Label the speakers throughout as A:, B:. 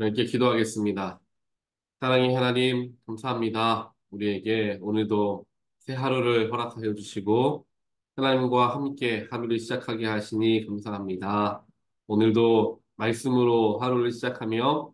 A: 이렇게 기도하겠습니다. 사랑의 하나님, 감사합니다. 우리에게 오늘도 새 하루를 허락하여 주시고, 하나님과 함께 하루를 시작하게 하시니 감사합니다. 오늘도 말씀으로 하루를 시작하며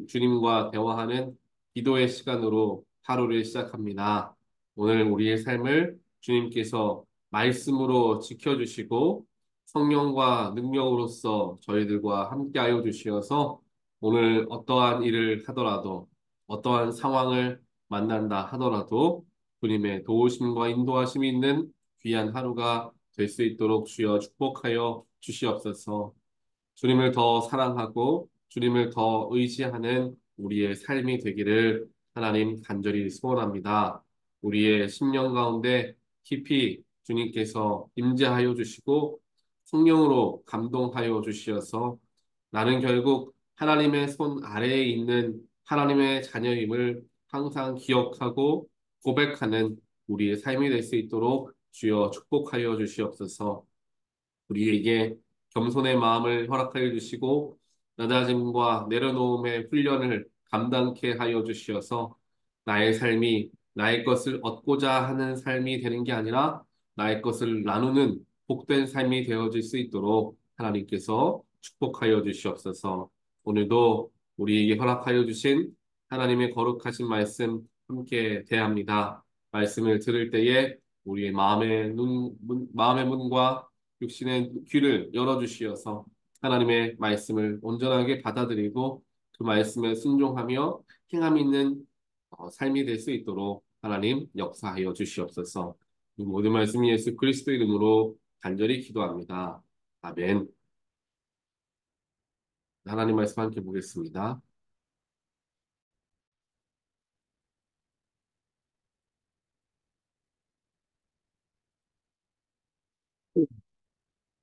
A: 주님과 대화하는 기도의 시간으로 하루를 시작합니다. 오늘 우리의 삶을 주님께서 말씀으로 지켜주시고, 성령과 능력으로서 저희들과 함께하여 주시어서 오늘 어떠한 일을 하더라도 어떠한 상황을 만난다 하더라도 주님의 도우심과 인도하심이 있는 귀한 하루가 될 수 있도록 주여 축복하여 주시옵소서. 주님을 더 사랑하고 주님을 더 의지하는 우리의 삶이 되기를 하나님 간절히 소원합니다. 우리의 심령 가운데 깊이 주님께서 임재하여 주시고 성령으로 감동하여 주시어서 나는 결국 하나님의 손 아래에 있는 하나님의 자녀임을 항상 기억하고 고백하는 우리의 삶이 될 수 있도록 주여 축복하여 주시옵소서. 우리에게 겸손의 마음을 허락하여 주시고 낮아짐과 내려놓음의 훈련을 감당케 하여 주시어서 나의 삶이 나의 것을 얻고자 하는 삶이 되는 게 아니라 나의 것을 나누는 복된 삶이 되어질 수 있도록 하나님께서 축복하여 주시옵소서. 오늘도 우리에게 허락하여 주신 하나님의 거룩하신 말씀 함께 대합니다. 말씀을 들을 때에 우리의 마음의 문과 육신의 귀를 열어주시어서 하나님의 말씀을 온전하게 받아들이고 그 말씀에 순종하며 행함 있는 삶이 될 수 있도록 하나님 역사하여 주시옵소서. 이 모든 말씀 예수 그리스도 이름으로 간절히 기도합니다. 아멘. 하나님 말씀 함께 보겠습니다.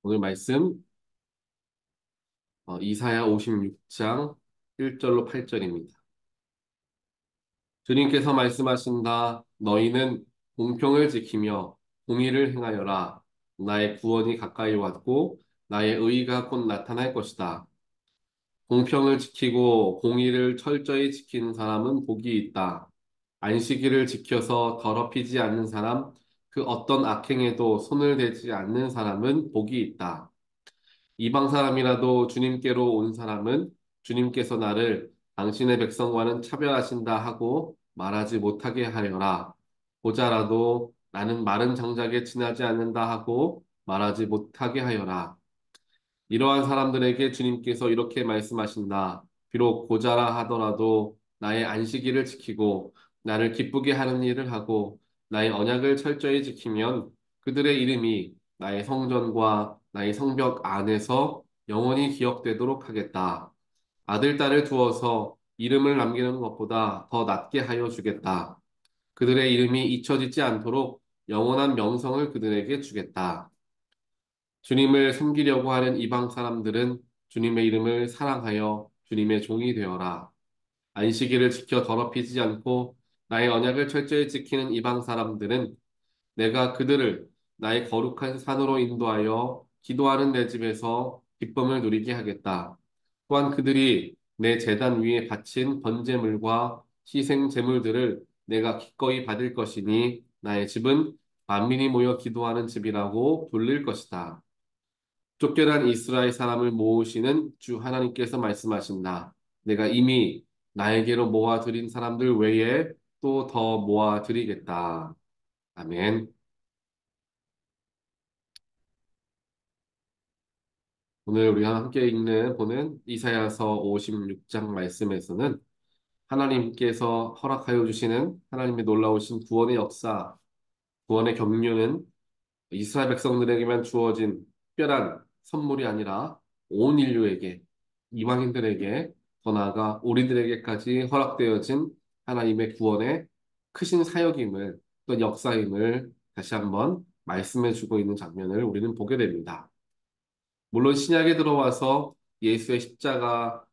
A: 오늘 말씀 이사야 56장 1절로 8절입니다. 주님께서 말씀하신다. 너희는 공평을 지키며 공의를 행하여라. 나의 구원이 가까이 왔고 나의 의가 곧 나타날 것이다. 공평을 지키고 공의를 철저히 지키는 사람은 복이 있다. 안식일을 지켜서 더럽히지 않는 사람, 그 어떤 악행에도 손을 대지 않는 사람은 복이 있다. 이방 사람이라도 주님께로 온 사람은 주님께서 나를 당신의 백성과는 차별하신다 하고 말하지 못하게 하려라. 보자라도 나는 마른 장작에 지나지 않는다 하고 말하지 못하게 하여라. 이러한 사람들에게 주님께서 이렇게 말씀하신다. 비록 고자라 하더라도 나의 안식일을 지키고 나를 기쁘게 하는 일을 하고 나의 언약을 철저히 지키면 그들의 이름이 나의 성전과 나의 성벽 안에서 영원히 기억되도록 하겠다. 아들, 딸을 두어서 이름을 남기는 것보다 더 낫게 하여 주겠다. 그들의 이름이 잊혀지지 않도록 영원한 명성을 그들에게 주겠다. 주님을 섬기려고 하는 이방 사람들은 주님의 이름을 사랑하여 주님의 종이 되어라. 안식일을 지켜 더럽히지 않고 나의 언약을 철저히 지키는 이방 사람들은 내가 그들을 나의 거룩한 산으로 인도하여 기도하는 내 집에서 기쁨을 누리게 하겠다. 또한 그들이 내 제단 위에 바친 번제물과 희생 제물들을 내가 기꺼이 받을 것이니 나의 집은 만민이 모여 기도하는 집이라고 불릴 것이다. 쫓겨난 이스라엘 사람을 모으시는 주 하나님께서 말씀하신다. 내가 이미 나에게로 모아들인 사람들 외에 또 더 모아드리겠다. 아멘. 오늘 우리가 함께 보는 이사야서 56장 말씀에서는 하나님께서 허락하여 주시는 하나님의 놀라우신 구원의 역사, 구원의 경륜은 이스라엘 백성들에게만 주어진 특별한 선물이 아니라 온 인류에게, 이방인들에게, 더 나아가 우리들에게까지 허락되어진 하나님의 구원의 크신 사역임을, 또 역사임을 다시 한번 말씀해 주고 있는 장면을 우리는 보게 됩니다. 물론 신약에 들어와서 예수의 십자가로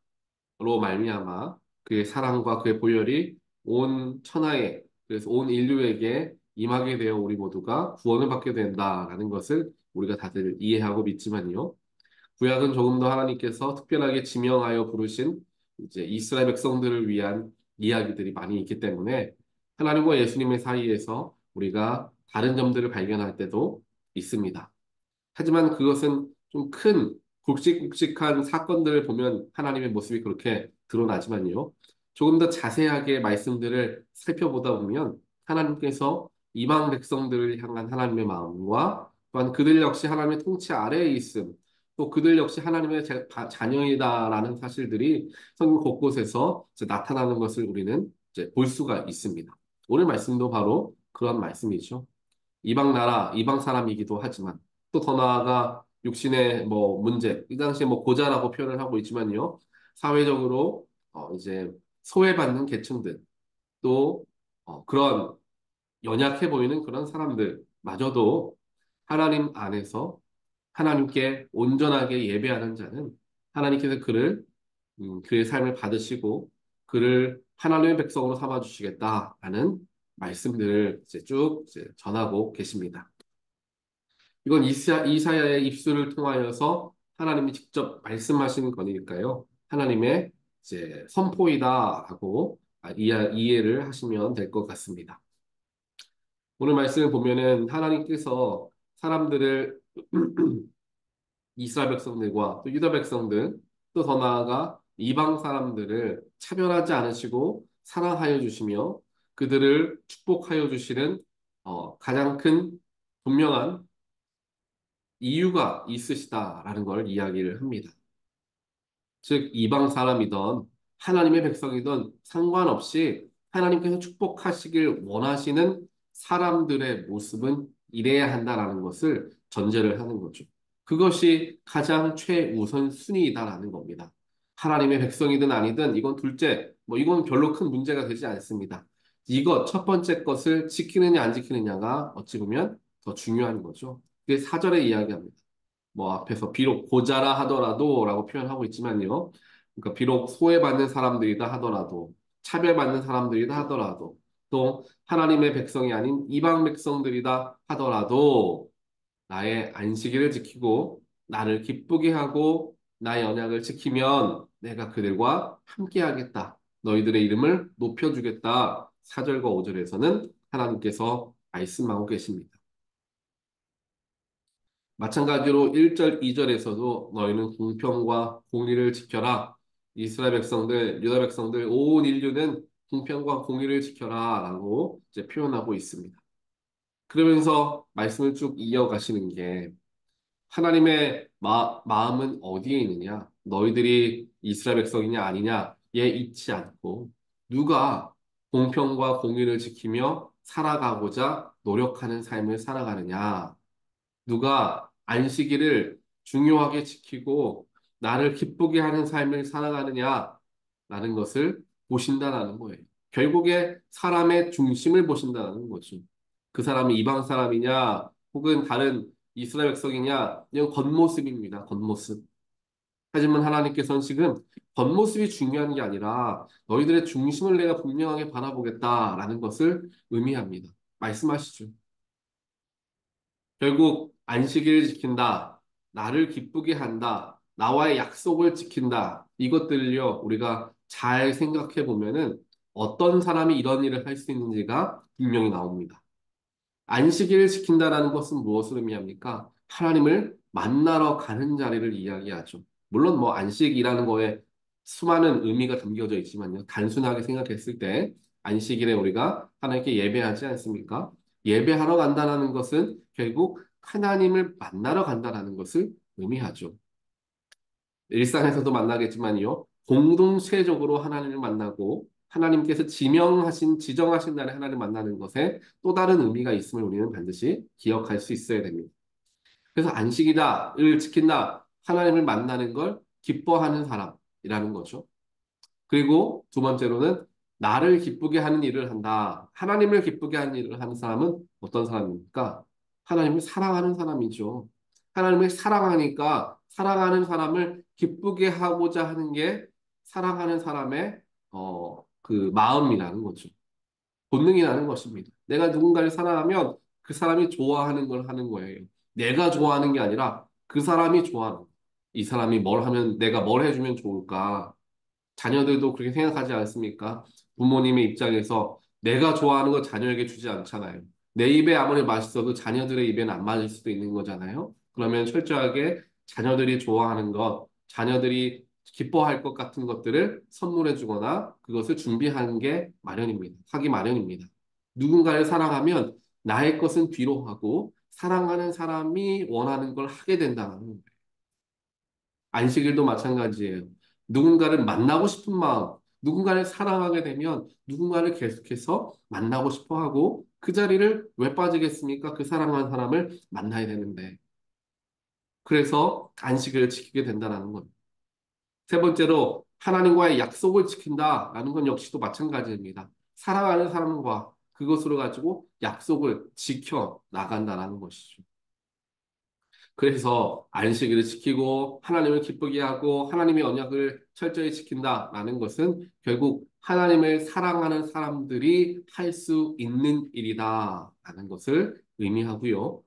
A: 말미암아 그의 사랑과 그의 보혈이 온 천하에, 그래서 온 인류에게 임하게 되어 우리 모두가 구원을 받게 된다라는 것을 우리가 다들 이해하고 믿지만요. 구약은 조금 더 하나님께서 특별하게 지명하여 부르신 이제 이스라엘 백성들을 위한 이야기들이 많이 있기 때문에 하나님과 예수님의 사이에서 우리가 다른 점들을 발견할 때도 있습니다. 하지만 그것은 좀 큰 굵직굵직한 사건들을 보면 하나님의 모습이 그렇게 드러나지만요. 조금 더 자세하게 말씀들을 살펴보다 보면 하나님께서 이방 백성들을 향한 하나님의 마음과 또한 그들 역시 하나님의 통치 아래에 있음, 또 그들 역시 하나님의 자녀이다라는 사실들이 성경 곳곳에서 이제 나타나는 것을 우리는 이제 볼 수가 있습니다. 오늘 말씀도 바로 그런 말씀이죠. 이방 나라, 이방 사람이기도 하지만 또 더 나아가 육신의 뭐 문제, 이 당시에 뭐 고자라고 표현을 하고 있지만요. 사회적으로 이제 소외받는 계층들, 또 그런 연약해 보이는 그런 사람들마저도 하나님 안에서 하나님께 온전하게 예배하는 자는 하나님께서 그의 삶을 받으시고 그를 하나님의 백성으로 삼아 주시겠다라는 말씀들을 이제 쭉 이제 전하고 계십니다. 이건 이사야의 입술을 통하여서 하나님이 직접 말씀하시는 거니까요. 하나님의 이제 선포이다라고 이해를 하시면 될 것 같습니다. 오늘 말씀을 보면은 하나님께서 사람들을 이스라엘 백성들과 또 유다 백성들 또 더 나아가 이방 사람들을 차별하지 않으시고 사랑하여 주시며 그들을 축복하여 주시는 가장 큰 분명한 이유가 있으시다라는 걸 이야기를 합니다. 즉 이방 사람이던 하나님의 백성이던 상관없이 하나님께서 축복하시길 원하시는 사람들의 모습은 이래야 한다라는 것을 전제를 하는 거죠. 그것이 가장 최우선 순위이다라는 겁니다. 하나님의 백성이든 아니든 이건 둘째, 뭐 이건 별로 큰 문제가 되지 않습니다. 이것 첫 번째 것을 지키느냐 안 지키느냐가 어찌 보면 더 중요한 거죠. 그게 사절에 이야기합니다. 뭐 앞에서 비록 고자라 하더라도 라고 표현하고 있지만요. 그러니까 비록 소외받는 사람들이다 하더라도 차별받는 사람들이다 하더라도 또 하나님의 백성이 아닌 이방 백성들이다 하더라도 나의 안식일을 지키고 나를 기쁘게 하고 나의 언약을 지키면 내가 그들과 함께 하겠다. 너희들의 이름을 높여주겠다. 4절과 5절에서는 하나님께서 말씀하고 계십니다. 마찬가지로 1절, 2절에서도 너희는 공평과 공의를 지켜라. 이스라엘 백성들, 유다 백성들, 온 인류는 공평과 공의를 지켜라. 라고 이제 표현하고 있습니다. 그러면서 말씀을 쭉 이어가시는 게 하나님의 마음은 어디에 있느냐? 너희들이 이스라엘 백성이냐 아니냐에 있지 않고 누가 공평과 공의를 지키며 살아가고자 노력하는 삶을 살아가느냐? 누가 안식일을 중요하게 지키고 나를 기쁘게 하는 삶을 살아가느냐라는 것을 보신다라는 거예요. 결국에 사람의 중심을 보신다는 거죠. 그 사람이 이방 사람이냐, 혹은 다른 이스라엘 백성이냐, 이건 겉모습입니다. 겉모습. 하지만 하나님께서는 지금 겉모습이 중요한 게 아니라 너희들의 중심을 내가 분명하게 바라보겠다라는 것을 의미합니다. 말씀하시죠. 결국 안식일을 지킨다, 나를 기쁘게 한다, 나와의 약속을 지킨다. 이것들을요, 우리가 잘 생각해 보면은 어떤 사람이 이런 일을 할 수 있는지가 분명히 나옵니다. 안식일을 지킨다라는 것은 무엇을 의미합니까? 하나님을 만나러 가는 자리를 이야기하죠. 물론 뭐 안식이라는 거에 수많은 의미가 담겨져 있지만요. 단순하게 생각했을 때 안식일에 우리가 하나님께 예배하지 않습니까? 예배하러 간다는 것은 결국 하나님을 만나러 간다는 것을 의미하죠. 일상에서도 만나겠지만요. 공동체적으로 하나님을 만나고 하나님께서 지정하신 날에 하나님을 만나는 것에 또 다른 의미가 있음을 우리는 반드시 기억할 수 있어야 됩니다. 그래서 안식이다를 지킨다, 하나님을 만나는 걸 기뻐하는 사람이라는 거죠. 그리고 두 번째로는 나를 기쁘게 하는 일을 한다. 하나님을 기쁘게 하는 일을 하는 사람은 어떤 사람입니까? 하나님을 사랑하는 사람이죠. 하나님을 사랑하니까 사랑하는 사람을 기쁘게 하고자 하는 게 사랑하는 사람의 그 마음이라는 거죠. 본능이라는 것입니다. 내가 누군가를 사랑하면 그 사람이 좋아하는 걸 하는 거예요. 내가 좋아하는 게 아니라 그 사람이 좋아하는 거. 이 사람이 뭘 하면 내가 뭘 해주면 좋을까? 자녀들도 그렇게 생각하지 않습니까? 부모님의 입장에서 내가 좋아하는 거 자녀에게 주지 않잖아요. 내 입에 아무리 맛있어도 자녀들의 입에는 안 맞을 수도 있는 거잖아요. 그러면 철저하게 자녀들이 좋아하는 것, 자녀들이 기뻐할 것 같은 것들을 선물해 주거나 그것을 준비하는 게 마련입니다. 하기 마련입니다. 누군가를 사랑하면 나의 것은 뒤로 하고 사랑하는 사람이 원하는 걸 하게 된다는 거예요. 안식일도 마찬가지예요. 누군가를 만나고 싶은 마음, 누군가를 사랑하게 되면 누군가를 계속해서 만나고 싶어 하고 그 자리를 왜 빠지겠습니까? 그 사랑하는 사람을 만나야 되는데. 그래서 안식일을 지키게 된다는 거예요. 세 번째로 하나님과의 약속을 지킨다라는 건 역시도 마찬가지입니다. 사랑하는 사람과 그것으로 가지고 약속을 지켜 나간다는 것이죠. 그래서 안식일을 지키고 하나님을 기쁘게 하고 하나님의 언약을 철저히 지킨다라는 것은 결국 하나님을 사랑하는 사람들이 할 수 있는 일이다라는 것을 의미하고요.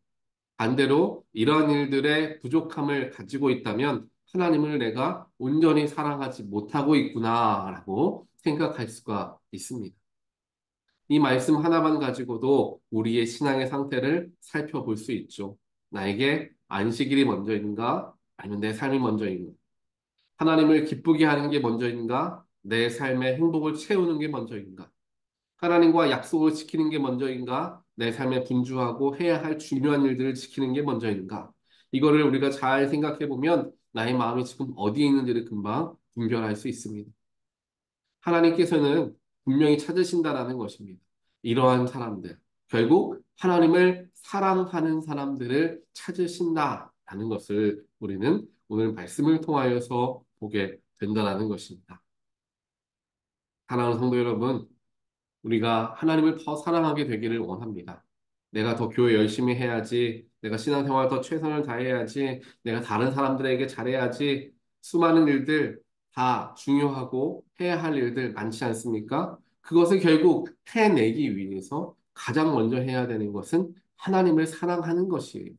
A: 반대로 이러한 일들의 부족함을 가지고 있다면 하나님을 내가 온전히 사랑하지 못하고 있구나라고 생각할 수가 있습니다. 이 말씀 하나만 가지고도 우리의 신앙의 상태를 살펴볼 수 있죠. 나에게 안식일이 먼저인가? 아니면 내 삶이 먼저인가? 하나님을 기쁘게 하는 게 먼저인가? 내 삶의 행복을 채우는 게 먼저인가? 하나님과 약속을 지키는 게 먼저인가? 내 삶에 분주하고 해야 할 중요한 일들을 지키는 게 먼저인가? 이거를 우리가 잘 생각해 보면 나의 마음이 지금 어디에 있는지를 금방 분별할 수 있습니다. 하나님께서는 분명히 찾으신다라는 것입니다. 이러한 사람들, 결국 하나님을 사랑하는 사람들을 찾으신다라는 것을 우리는 오늘 말씀을 통하여서 보게 된다라는 것입니다. 사랑하는 성도 여러분, 우리가 하나님을 더 사랑하게 되기를 원합니다. 내가 더 교회 열심히 해야지, 내가 신앙생활 더 최선을 다해야지, 내가 다른 사람들에게 잘해야지, 수많은 일들 다 중요하고 해야 할 일들 많지 않습니까? 그것을 결국 해내기 위해서 가장 먼저 해야 되는 것은 하나님을 사랑하는 것이에요.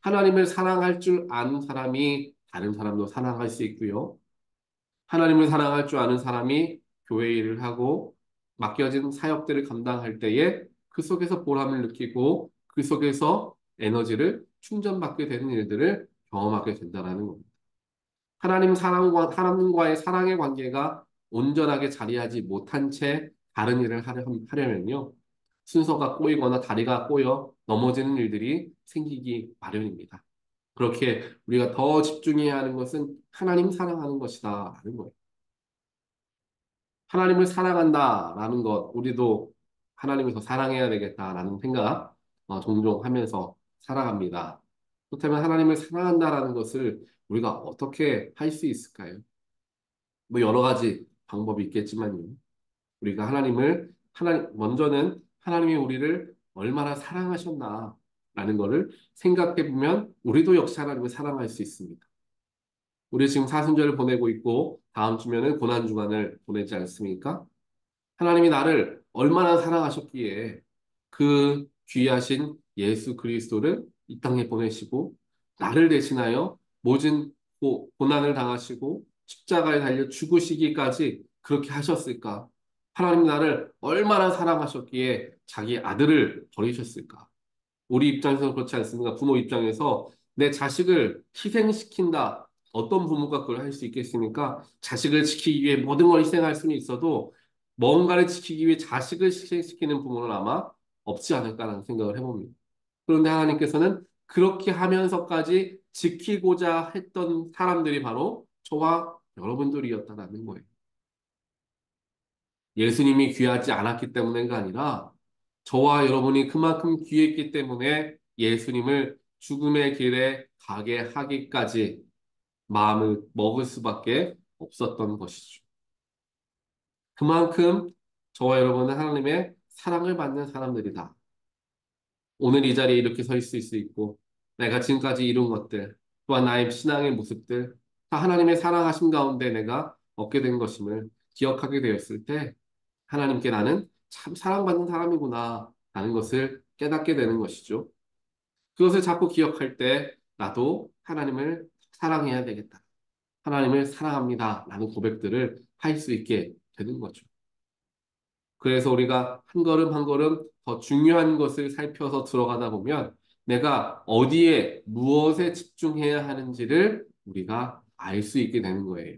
A: 하나님을 사랑할 줄 아는 사람이 다른 사람도 사랑할 수 있고요. 하나님을 사랑할 줄 아는 사람이 교회 일을 하고 맡겨진 사역들을 감당할 때에 그 속에서 보람을 느끼고 그 속에서 에너지를 충전받게 되는 일들을 경험하게 된다는 겁니다. 하나님과의 사랑의 관계가 온전하게 자리하지 못한 채 다른 일을 하려면요. 순서가 꼬이거나 다리가 꼬여 넘어지는 일들이 생기기 마련입니다. 그렇게 우리가 더 집중해야 하는 것은 하나님 사랑하는 것이다 하는 거예요. 하나님을 사랑한다라는 것, 우리도 하나님을 더 사랑해야 되겠다라는 생각 종종 하면서 살아갑니다. 그렇다면 하나님을 사랑한다라는 것을 우리가 어떻게 할 수 있을까요? 뭐 여러 가지 방법이 있겠지만요. 우리가 먼저는 하나님이 우리를 얼마나 사랑하셨나라는 것을 생각해 보면 우리도 역시 하나님을 사랑할 수 있습니다. 우리 지금 사순절을 보내고 있고 다음 주면은 고난주간을 보내지 않습니까? 하나님이 나를 얼마나 사랑하셨기에 그 귀하신 예수 그리스도를 이 땅에 보내시고 나를 대신하여 모진 고난을 당하시고 십자가에 달려 죽으시기까지 그렇게 하셨을까? 하나님 나를 얼마나 사랑하셨기에 자기 아들을 버리셨을까? 우리 입장에서 그렇지 않습니까? 부모 입장에서 내 자식을 희생시킨다. 어떤 부모가 그걸 할 수 있겠습니까? 자식을 지키기 위해 모든 걸 희생할 수는 있어도 뭔가를 지키기 위해 자식을 희생시키는 부모는 아마 없지 않을까라는 생각을 해봅니다. 그런데 하나님께서는 그렇게 하면서까지 지키고자 했던 사람들이 바로 저와 여러분들이었다는 거예요. 예수님이 귀하지 않았기 때문인가 아니라 저와 여러분이 그만큼 귀했기 때문에 예수님을 죽음의 길에 가게 하기까지 마음을 먹을 수밖에 없었던 것이죠. 그만큼 저와 여러분은 하나님의 사랑을 받는 사람들이다. 오늘 이 자리에 이렇게 서 있을 수 있고 내가 지금까지 이룬 것들 또한 나의 신앙의 모습들 다 하나님의 사랑하심 가운데 내가 얻게 된 것임을 기억하게 되었을 때 하나님께 나는 참 사랑받는 사람이구나 라는 것을 깨닫게 되는 것이죠. 그것을 자꾸 기억할 때 나도 하나님을 사랑해야 되겠다. 하나님을 사랑합니다. 라는 고백들을 할 수 있게 되는 거죠. 그래서 우리가 한 걸음 한 걸음 더 중요한 것을 살펴서 들어가다 보면 내가 어디에 무엇에 집중해야 하는지를 우리가 알 수 있게 되는 거예요.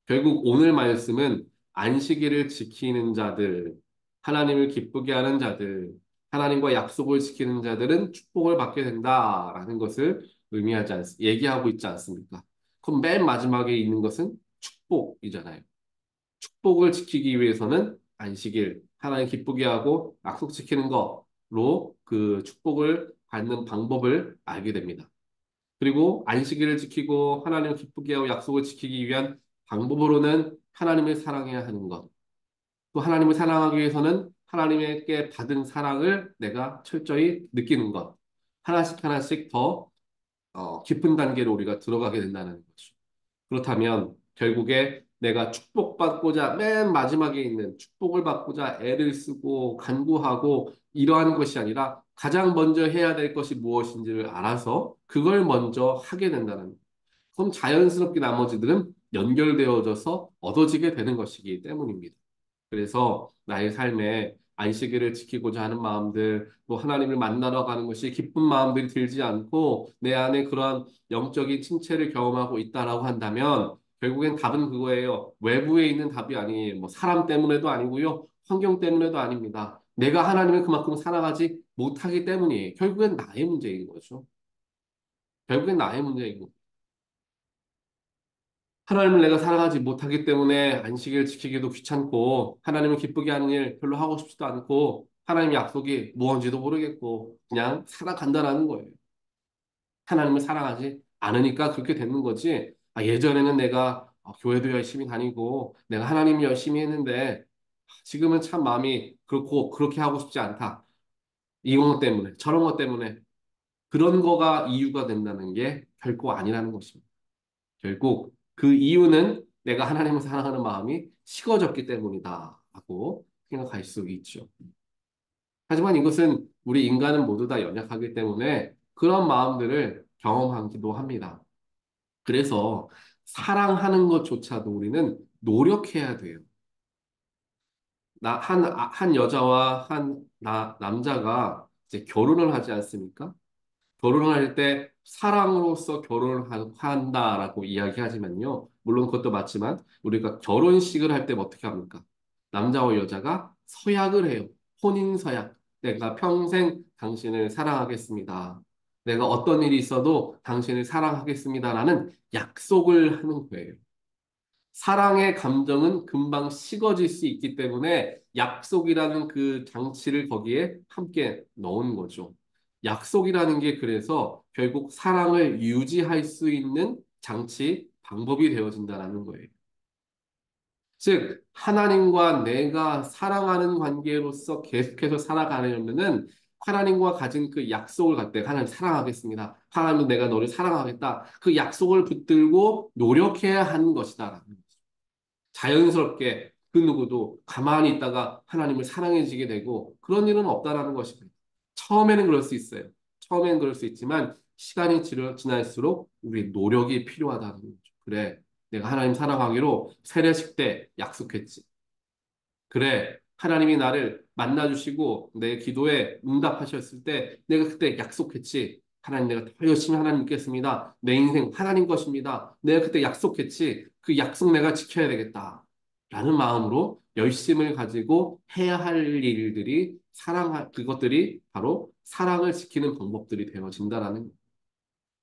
A: 결국 오늘 말씀은 안식일을 지키는 자들, 하나님을 기쁘게 하는 자들, 하나님과 약속을 지키는 자들은 축복을 받게 된다라는 것을 얘기하고 있지 않습니까? 그럼 맨 마지막에 있는 것은 축복이잖아요. 축복을 지키기 위해서는 안식일, 하나님 기쁘게 하고 약속 지키는 거로 그 축복을 받는 방법을 알게 됩니다. 그리고 안식일을 지키고 하나님을 기쁘게 하고 약속을 지키기 위한 방법으로는 하나님을 사랑해야 하는 것. 또 하나님을 사랑하기 위해서는 하나님께 받은 사랑을 내가 철저히 느끼는 것. 하나씩 하나씩 더 깊은 단계로 우리가 들어가게 된다는 거죠. 그렇다면 결국에 내가 축복받고자 맨 마지막에 있는 축복을 받고자 애를 쓰고 간구하고 이러한 것이 아니라 가장 먼저 해야 될 것이 무엇인지를 알아서 그걸 먼저 하게 된다는 것. 그럼 자연스럽게 나머지들은 연결되어져서 얻어지게 되는 것이기 때문입니다. 그래서 나의 삶에 안식일을 지키고자 하는 마음들, 또 하나님을 만나러 가는 것이 기쁜 마음들이 들지 않고 내 안에 그러한 영적인 침체를 경험하고 있다라고 한다면 결국엔 답은 그거예요. 외부에 있는 답이 아니에요. 뭐 사람 때문에도 아니고요. 환경 때문에도 아닙니다. 내가 하나님을 그만큼 사랑하지 못하기 때문이에요. 결국엔 나의 문제인 거죠. 결국엔 나의 문제인 거. 하나님을 내가 사랑하지 못하기 때문에 안식일 지키기도 귀찮고 하나님을 기쁘게 하는 일 별로 하고 싶지도 않고 하나님 약속이 무언지도 모르겠고 그냥 살아간다라는 거예요. 하나님을 사랑하지 않으니까 그렇게 되는 거지. 아, 예전에는 내가 교회도 열심히 다니고 내가 하나님 열심히 했는데 지금은 참 마음이 그렇고 그렇게 하고 싶지 않다. 이런 것 때문에 저런 것 때문에 그런 거가 이유가 된다는 게 결코 아니라는 것입니다. 결국 그 이유는 내가 하나님을 사랑하는 마음이 식어졌기 때문이다 라고 생각할 수 있죠. 하지만 이것은 우리 인간은 모두 다 연약하기 때문에 그런 마음들을 경험하기도 합니다. 그래서 사랑하는 것조차도 우리는 노력해야 돼요. 한 여자와 남자가 이제 결혼을 하지 않습니까? 결혼을 할 때 사랑으로서 결혼을 한다라고 이야기하지만요. 물론 그것도 맞지만 우리가 결혼식을 할 때 어떻게 합니까? 남자와 여자가 서약을 해요. 혼인 서약. 내가 평생 당신을 사랑하겠습니다. 내가 어떤 일이 있어도 당신을 사랑하겠습니다라는 약속을 하는 거예요. 사랑의 감정은 금방 식어질 수 있기 때문에 약속이라는 그 장치를 거기에 함께 넣은 거죠. 약속이라는 게 그래서 결국 사랑을 유지할 수 있는 장치, 방법이 되어진다는 거예요. 즉, 하나님과 내가 사랑하는 관계로서 계속해서 살아가려면은 하나님과 가진 그 약속을 갖대 하나님 사랑하겠습니다. 하나님 내가 너를 사랑하겠다. 그 약속을 붙들고 노력해야 하는 것이다. 자연스럽게 그 누구도 가만히 있다가 하나님을 사랑해지게 되고 그런 일은 없다라는 것입니다. 처음에는 그럴 수 있어요. 처음에는 그럴 수 있지만 시간이 지날수록 우리 노력이 필요하다는 거죠. 그래, 내가 하나님 사랑하기로 세례식 때 약속했지. 그래, 하나님이 나를 만나주시고 내 기도에 응답하셨을 때 내가 그때 약속했지. 하나님 내가 더 열심히 하나님 믿겠습니다. 내 인생 하나님 것입니다. 내가 그때 약속했지. 그 약속 내가 지켜야 되겠다. 라는 마음으로 열심을 가지고 해야 할 일들이 그것들이 바로 사랑을 지키는 방법들이 되어진다라는 거예요.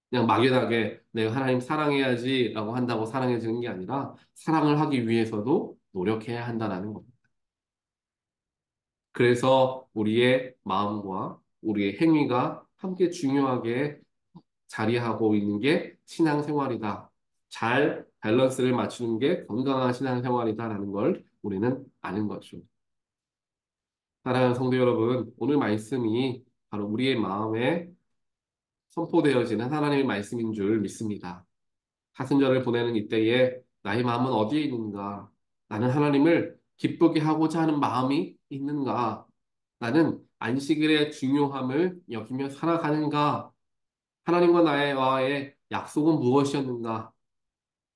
A: 그냥 막연하게 내가 하나님 사랑해야지라고 한다고 사랑해지는 게 아니라 사랑을 하기 위해서도 노력해야 한다라는 겁니다. 그래서 우리의 마음과 우리의 행위가 함께 중요하게 자리하고 있는 게 신앙생활이다. 잘 밸런스를 맞추는 게 건강한 신앙생활이다라는 걸 우리는 아는 거죠. 사랑하는 성도 여러분, 오늘 말씀이 바로 우리의 마음에 선포되어지는 하나님의 말씀인 줄 믿습니다. 사순절을 보내는 이때에 나의 마음은 어디에 있는가? 나는 하나님을 기쁘게 하고자 하는 마음이 있는가? 나는 안식일의 중요함을 여기며 살아가는가? 하나님과 나와의 약속은 무엇이었는가?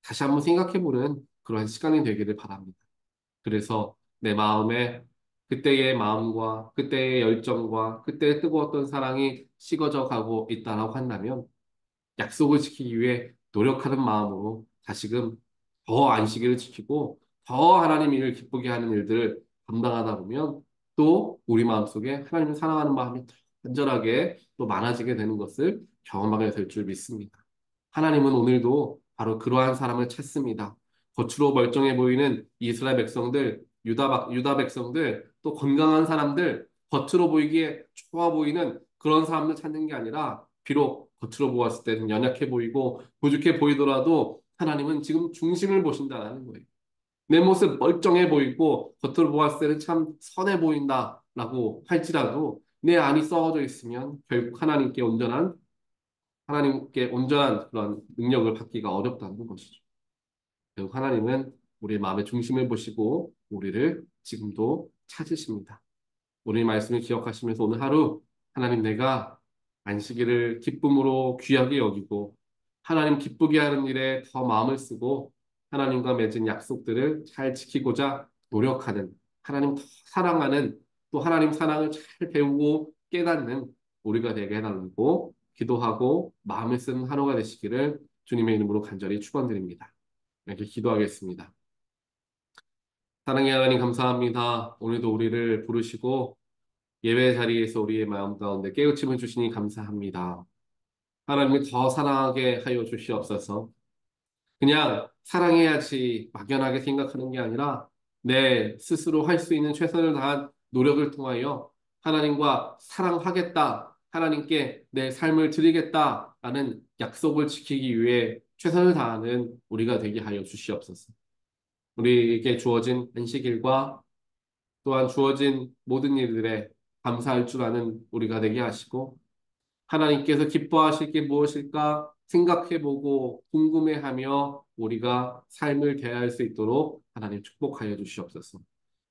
A: 다시 한번 생각해보는 그러한 시간이 되기를 바랍니다. 그래서 내 마음에 그때의 마음과 그때의 열정과 그때의 뜨거웠던 사랑이 식어져 가고 있다라고 한다면 약속을 지키기 위해 노력하는 마음으로 다시금 더 안식일을 지키고 더 하나님 일을 기쁘게 하는 일들을 감당하다 보면 또 우리 마음속에 하나님을 사랑하는 마음이 더 간절하게 또 많아지게 되는 것을 경험하게 될 줄 믿습니다. 하나님은 오늘도 바로 그러한 사람을 찾습니다. 겉으로 멀쩡해 보이는 이스라엘 백성들, 유다 백성들, 또 건강한 사람들, 겉으로 보이기에 좋아 보이는 그런 사람들 찾는 게 아니라 비록 겉으로 보았을 때는 연약해 보이고 부족해 보이더라도 하나님은 지금 중심을 보신다는 거예요. 내 모습 멀쩡해 보이고 겉으로 보았을 때는 참 선해 보인다라고 할지라도 내 안이 썩어져 있으면 결국 하나님께 온전한 그런 능력을 받기가 어렵다는 것이죠. 결국 하나님은 우리의 마음의 중심을 보시고 우리를 지금도 찾으십니다. 우리 말씀을 기억하시면서 오늘 하루 하나님 내가 안식일을 기쁨으로 귀하게 여기고 하나님 기쁘게 하는 일에 더 마음을 쓰고 하나님과 맺은 약속들을 잘 지키고자 노력하는 하나님 더 사랑하는 또 하나님 사랑을 잘 배우고 깨닫는 우리가 되게 해달라고 기도하고 마음을 쓰는 하루가 되시기를 주님의 이름으로 간절히 축원드립니다. 이렇게 기도하겠습니다. 사랑의 하나님 감사합니다. 오늘도 우리를 부르시고 예배 자리에서 우리의 마음 가운데 깨우침을 주시니 감사합니다. 하나님을 더 사랑하게 하여 주시옵소서. 그냥 사랑해야지 막연하게 생각하는 게 아니라 내 스스로 할 수 있는 최선을 다한 노력을 통하여 하나님과 사랑하겠다, 하나님께 내 삶을 드리겠다라는 약속을 지키기 위해 최선을 다하는 우리가 되게 하여 주시옵소서. 우리에게 주어진 안식일과 또한 주어진 모든 일들에 감사할 줄 아는 우리가 되게 하시고 하나님께서 기뻐하실 게 무엇일까 생각해보고 궁금해하며 우리가 삶을 대할 수 있도록 하나님 축복하여 주시옵소서.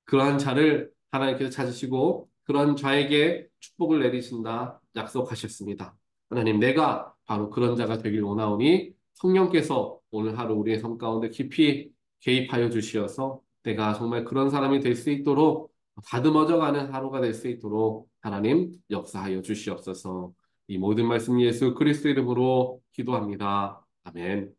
A: 그러한 자를 하나님께서 찾으시고 그런 자에게 축복을 내리신다 약속하셨습니다. 하나님, 내가 바로 그런 자가 되길 원하오니 성령께서 오늘 하루 우리의 삶 가운데 깊이 개입하여 주시어서 내가 정말 그런 사람이 될 수 있도록 다듬어져가는 하루가 될 수 있도록 하나님 역사하여 주시옵소서. 이 모든 말씀 예수 그리스도 이름으로 기도합니다. 아멘.